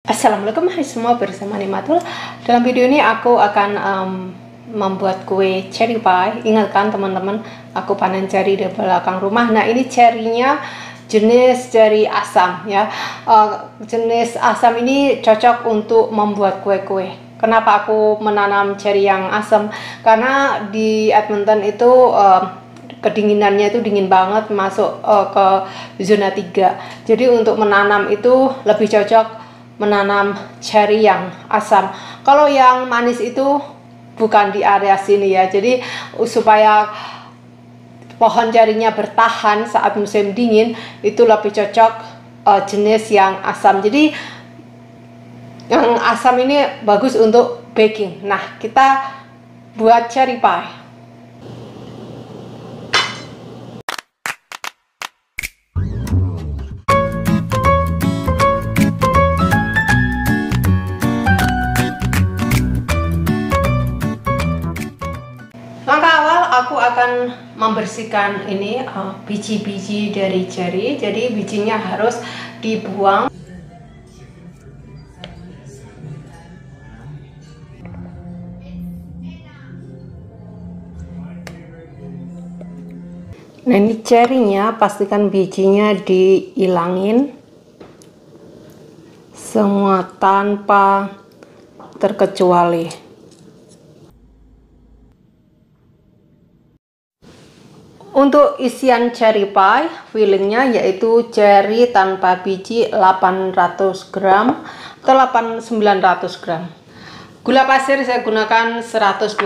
Assalamualaikum, hai semua, bersama Nimatul. Dalam video ini aku akan membuat kue cherry pie. Ingatkan teman-teman, aku panen cherry di belakang rumah. Nah, ini cherrynya jenis cherry asam ya. Jenis asam ini cocok untuk membuat kue-kue. Kenapa aku menanam cherry yang asam? Karena di Edmonton itu kedinginannya itu dingin banget, masuk ke zona 3. Jadi untuk menanam itu lebih cocok menanam cherry yang asam. Kalau yang manis itu bukan di area sini ya. Jadi supaya pohon cherrynya bertahan saat musim dingin, itu lebih cocok jenis yang asam. Jadi yang asam ini bagus untuk baking. Nah, kita buat cherry pie. Langkah awal aku akan membersihkan ini biji-biji dari cherry. Jadi bijinya harus dibuang. Nah, ini cherrynya pastikan bijinya dihilangin semua tanpa terkecuali. Untuk isian cherry pie, fillingnya yaitu cherry tanpa biji 800 gram atau 900 gram. Gula pasir saya gunakan 125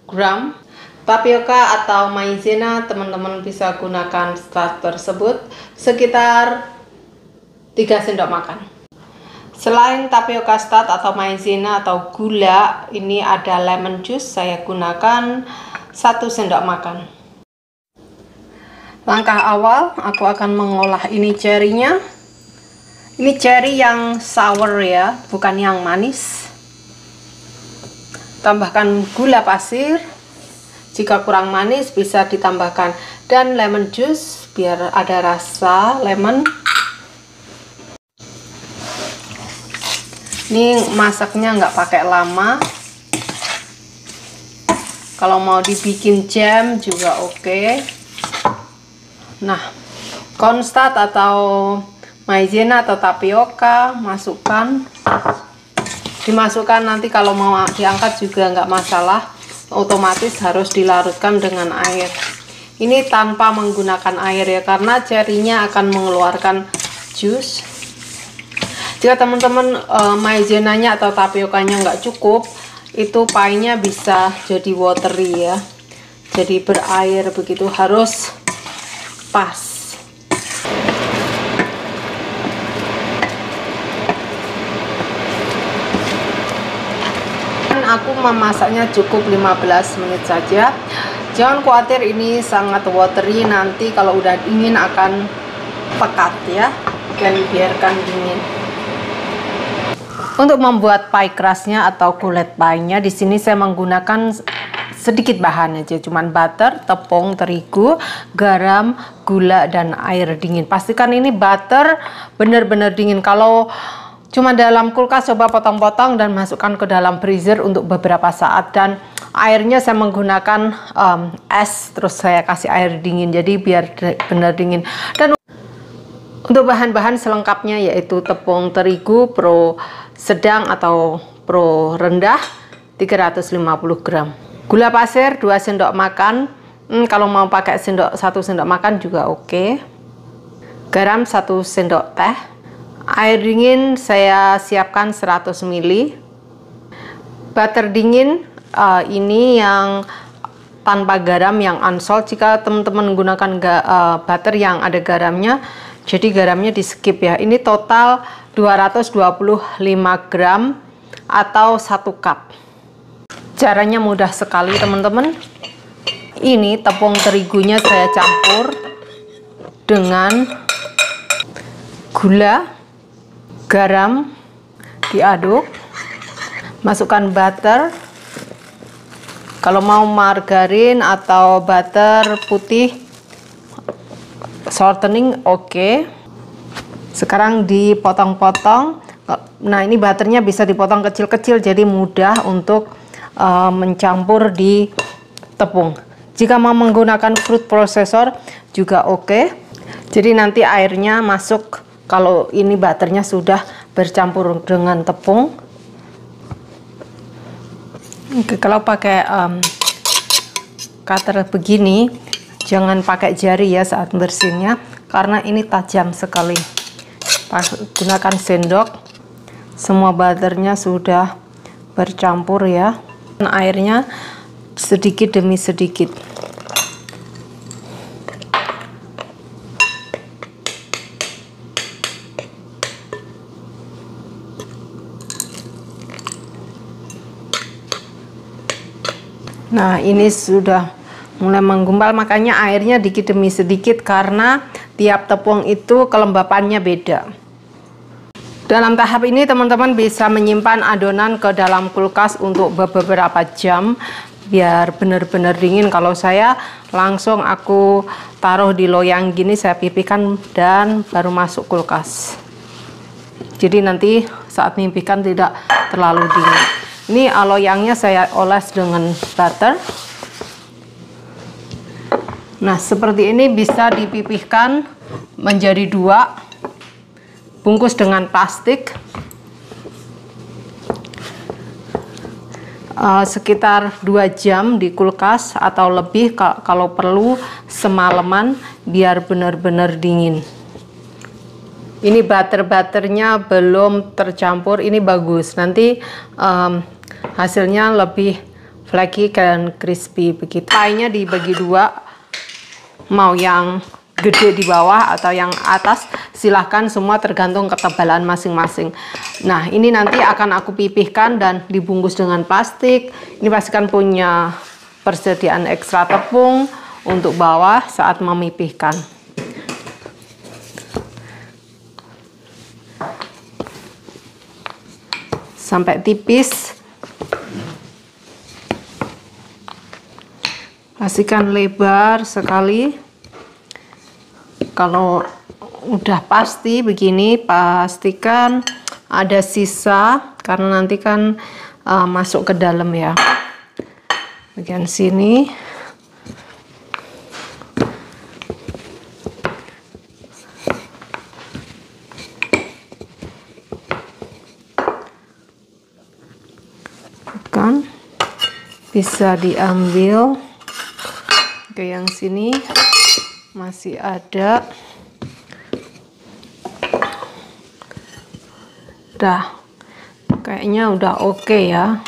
gram. Tapioka atau maizena teman-teman bisa gunakan starch tersebut sekitar 3 sendok makan. Selain tapioka starch atau maizena atau gula, ini ada lemon juice, saya gunakan 1 sendok makan. Langkah awal aku akan mengolah ini cherry-nya. Ini cherry yang sour ya, bukan yang manis. Tambahkan gula pasir. Jika kurang manis bisa ditambahkan, dan lemon juice biar ada rasa lemon. Ini masaknya nggak pakai lama. Kalau mau dibikin jam juga oke. Nah, cornstarch atau maizena atau tapioka dimasukkan nanti kalau mau diangkat juga nggak masalah. Otomatis harus dilarutkan dengan air. Ini tanpa menggunakan air ya, karena cherry-nya akan mengeluarkan jus. Jika teman-teman maizenanya atau tapiokanya nggak cukup, itu pie-nya bisa jadi watery ya, jadi berair begitu, harus pas. Aku memasaknya cukup 15 menit saja. Jangan khawatir ini sangat watery, nanti kalau udah dingin akan pekat ya, dan biarkan dingin. Untuk membuat pie crust-nya atau kulit pie-nya, di sini saya menggunakan sedikit bahan aja, cuman butter, tepung terigu, garam, gula, dan air dingin. Pastikan ini butter benar-benar dingin. Kalau cuma dalam kulkas, coba potong-potong dan masukkan ke dalam freezer untuk beberapa saat. Dan airnya saya menggunakan es, terus saya kasih air dingin, jadi biar benar dingin. Dan untuk bahan-bahan selengkapnya yaitu tepung terigu pro sedang atau pro rendah 350 gram. Gula pasir 2 sendok makan. Kalau mau pakai 1 sendok makan juga oke. Garam 1 sendok teh. Air dingin saya siapkan 100 ml. Butter dingin ini yang tanpa garam, yang unsalt. Jika teman-teman menggunakan butter yang ada garamnya, jadi garamnya di skip ya. Ini total 225 gram atau 1 cup. Caranya mudah sekali teman-teman. Ini tepung terigunya saya campur dengan gula, garam, diaduk, masukkan butter. Kalau mau margarin atau butter putih shortening oke. Sekarang dipotong-potong Nah, ini butternya bisa dipotong kecil-kecil jadi mudah untuk mencampur di tepung. Jika mau menggunakan food processor juga oke. Jadi nanti airnya masuk kalau ini butternya sudah bercampur dengan tepung. Oke, kalau pakai cutter begini jangan pakai jari ya saat bersihnya karena ini tajam sekali. Gunakan sendok. Semua butternya sudah bercampur ya. Dan airnya sedikit demi sedikit. Nah, ini sudah mulai menggumpal, makanya airnya dikit demi sedikit karena tiap tepung itu kelembapannya beda. Dalam tahap ini teman-teman bisa menyimpan adonan ke dalam kulkas untuk beberapa jam biar benar-benar dingin. Kalau saya langsung aku taruh di loyang gini, saya pipihkan dan baru masuk kulkas. Jadi nanti saat pipihkan tidak terlalu dingin. Ini loyangnya saya oles dengan butter. Nah, seperti ini bisa dipipihkan menjadi 2. Bungkus dengan plastik sekitar 2 jam di kulkas atau lebih kalau perlu semalaman biar benar-benar dingin. Ini butternya belum tercampur, ini bagus. Nanti hasilnya lebih flaky dan crispy begitu. Pie-nya dibagi 2, mau yang gede di bawah atau yang atas silahkan, semua tergantung ketebalan masing-masing. Nah, ini nanti akan aku pipihkan dan dibungkus dengan plastik. Ini pastikan punya persediaan ekstra tepung untuk bawah saat memipihkan. Sampai tipis. Pastikan lebar sekali. Kalau udah pasti begini, pastikan ada sisa karena nanti kan masuk ke dalam ya. Bagian sini. Kan bisa diambil ke yang sini. Masih ada. Dah, kayaknya udah oke ya.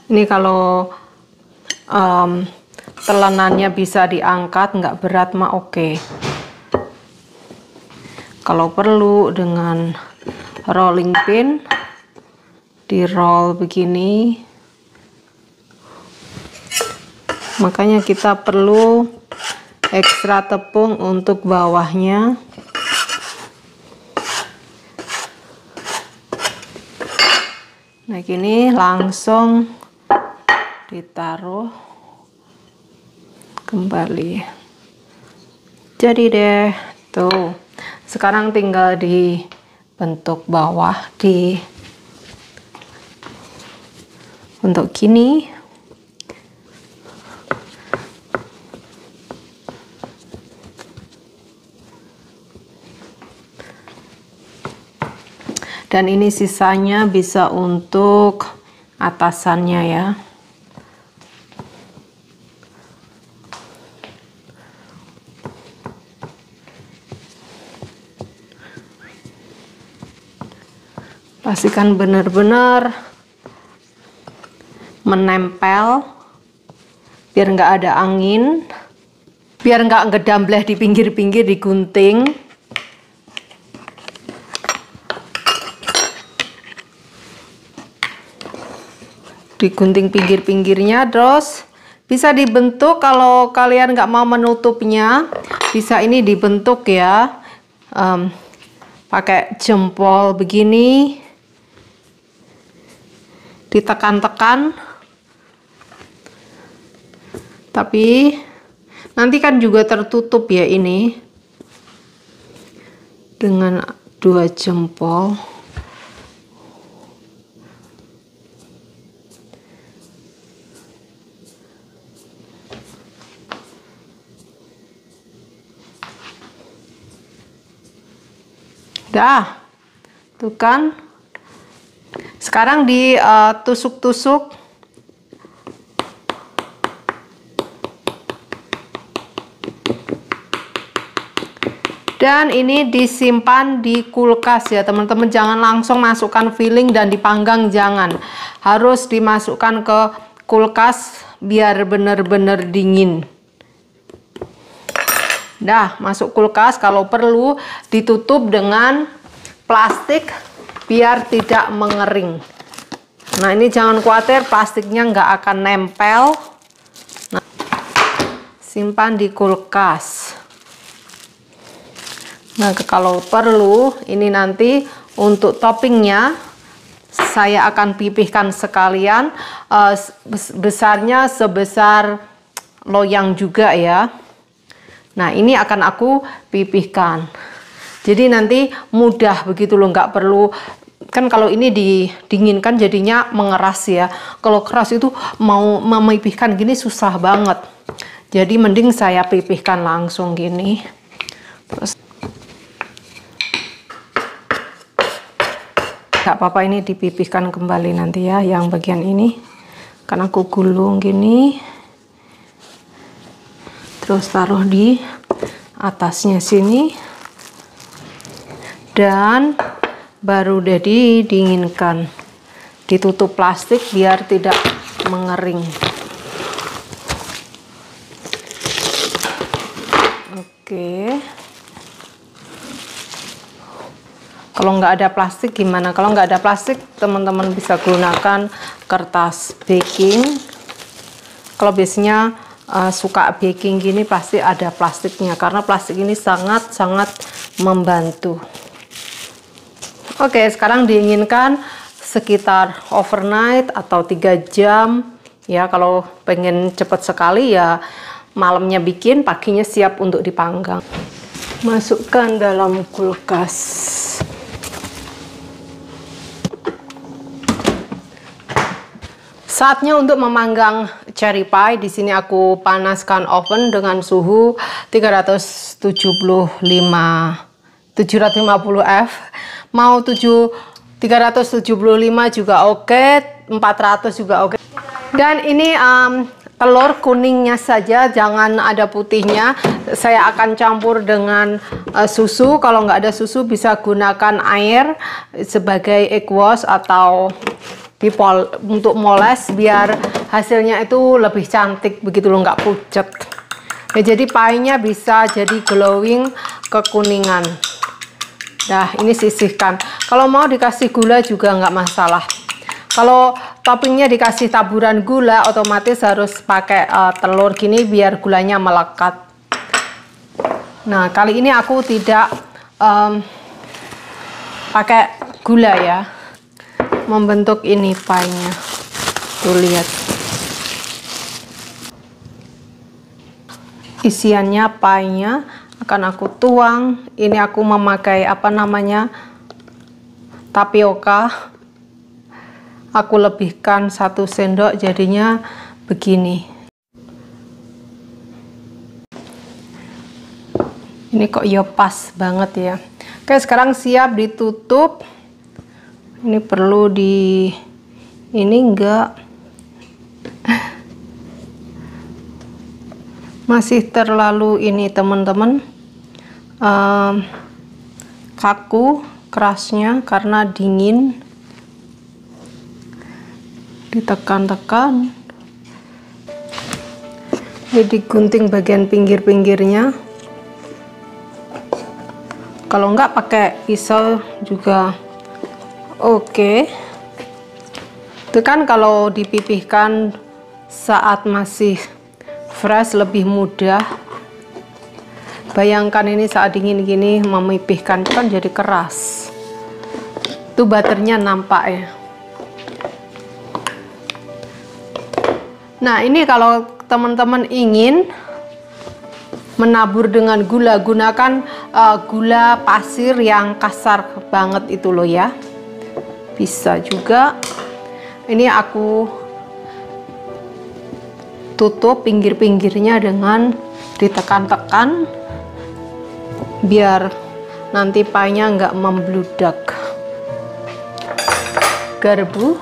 Ini kalau telenannya bisa diangkat, nggak berat mah oke. Kalau perlu dengan rolling pin, di roll begini. Makanya kita perlu ekstra tepung untuk bawahnya. Nah, gini langsung ditaruh kembali. Jadi deh, tuh. Sekarang tinggal dibentuk bawah di bentuk gini. Dan ini sisanya bisa untuk atasannya ya. Pastikan benar-benar menempel biar nggak ada angin, biar nggak ngedambleh di pinggir-pinggir, digunting. Digunting pinggir-pinggirnya, terus bisa dibentuk. Kalau kalian nggak mau menutupnya, bisa ini dibentuk ya, pakai jempol begini, ditekan-tekan. Tapi nanti kan juga tertutup ya ini. dengan 2 jempol. Dah, tuh kan. Sekarang ditusuk-tusuk. Dan ini disimpan di kulkas ya teman-teman. Jangan langsung masukkan filling dan dipanggang, jangan. Harus dimasukkan ke kulkas biar benar-benar dingin. Dah, masuk kulkas. Kalau perlu ditutup dengan plastik biar tidak mengering. Nah, ini jangan khawatir, plastiknya nggak akan nempel. Nah, simpan di kulkas. Nah, kalau perlu ini nanti untuk toppingnya saya akan pipihkan sekalian, besarnya sebesar loyang juga ya. Nah, ini akan aku pipihkan. Jadi nanti mudah begitu loh, nggak perlu, kan kalau ini didinginkan jadinya mengeras ya. Kalau keras itu mau memipihkan gini susah banget. Jadi mending saya pipihkan langsung gini. Terus nggak apa-apa, ini dipipihkan kembali nanti ya, yang bagian ini. Kan aku gulung gini. Terus taruh di atasnya sini. Dan baru udah didinginkan. Ditutup plastik biar tidak mengering. Oke. Kalau nggak ada plastik gimana? Kalau nggak ada plastik, teman-teman bisa gunakan kertas baking. Kalau biasanya suka baking gini pasti ada plastiknya, karena plastik ini sangat-sangat membantu. Oke, sekarang dinginkan sekitar overnight atau 3 jam ya. Kalau pengen cepat sekali ya malamnya bikin, paginya siap untuk dipanggang. Masukkan dalam kulkas. Saatnya untuk memanggang cherry pie. Di sini aku panaskan oven dengan suhu 350 F. Mau 375 juga oke, 400 juga oke. Dan ini telur kuningnya saja, jangan ada putihnya. Saya akan campur dengan susu. Kalau nggak ada susu bisa gunakan air sebagai egg wash atau untuk moles biar hasilnya itu lebih cantik begitu loh, nggak pucat ya. Jadi pie-nya bisa jadi glowing, kekuningan. Nah, ini sisihkan. Kalau mau dikasih gula juga nggak masalah. Kalau toppingnya dikasih taburan gula, otomatis harus pakai telur gini biar gulanya melekat. Nah, kali ini aku tidak pakai gula ya. Membentuk ini pie-nya. Tuh lihat. Isiannya pie-nya akan aku tuang. Ini aku memakai apa namanya? Tapioka. Aku lebihkan 1 sendok jadinya begini. Ini kok ya pas banget ya. Oke, sekarang siap ditutup. Ini perlu ini enggak, masih terlalu ini teman-teman, kaku kerasnya karena dingin. Ditekan-tekan, jadi gunting bagian pinggir-pinggirnya. Kalau enggak pakai pisau juga oke. Itu kan kalau dipipihkan saat masih fresh lebih mudah. Bayangkan ini saat dingin gini memipihkan kan jadi keras. Itu butternya nampak ya. Nah, ini kalau teman-teman ingin menabur dengan gula, gunakan gula pasir yang kasar banget itu loh ya. Bisa juga. Ini aku tutup pinggir-pinggirnya dengan ditekan-tekan biar nanti pie-nya nggak membludak. Garpu,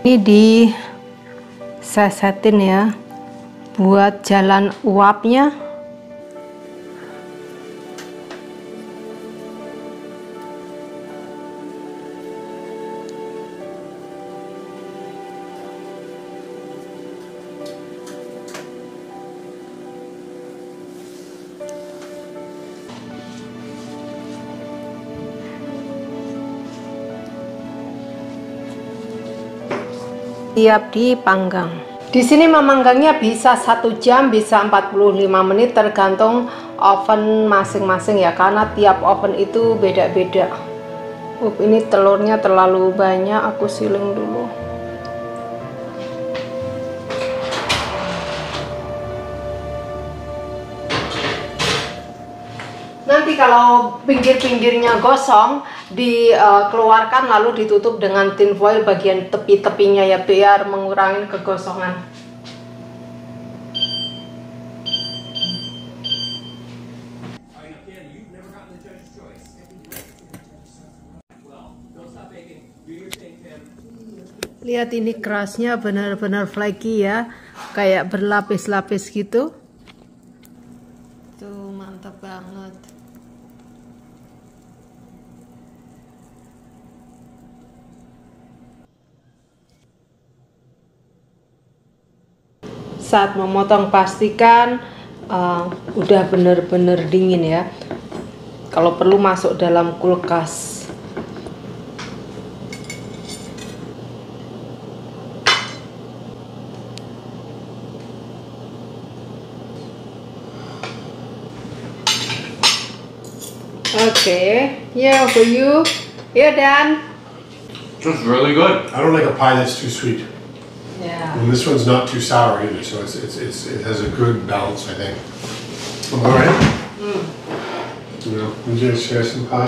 ini disesetin ya buat jalan uapnya. Siap dipanggang. Di sini memanggangnya bisa 1 jam, bisa 45 menit tergantung oven masing-masing ya, karena tiap oven itu beda-beda. Ini telurnya terlalu banyak, aku siling dulu. Nanti kalau pinggir-pinggirnya gosong, dikeluarkan lalu ditutup dengan tin foil bagian tepi-tepinya ya, biar mengurangi kegosongan. Lihat ini kerasnya benar-benar flaky ya, kayak berlapis-lapis gitu. Tuh mantap banget. Saat memotong pastikan udah bener-bener dingin ya. Kalau perlu masuk dalam kulkas. Okay, yeah, for you. Yeah, Dan. This is really good. I don't like a pie that's too sweet. Yeah. And this one's not too sour either, so it has a good balance, I think. All right. You know, would you share some pie?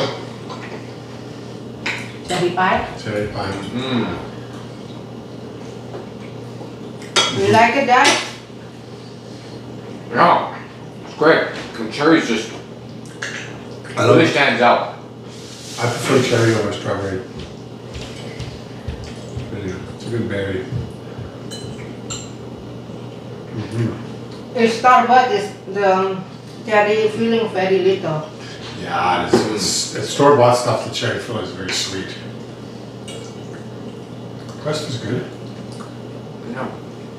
Cherry pie. Cherry pie. You like it, Dan? Yeah, it's great. The cherry's just really stands out. I prefer cherry over strawberry. Really, it's a good berry. In Starbucks is the cherry filling very little. Yeah, it's store-bought stuff. The cherry filling is very sweet. The crust is good. Yeah,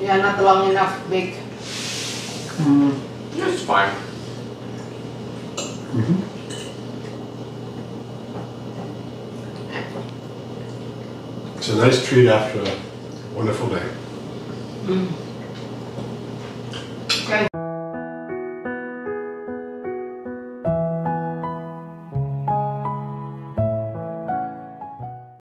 Yeah, not long enough big. it's fine. It's a nice treat after a wonderful day.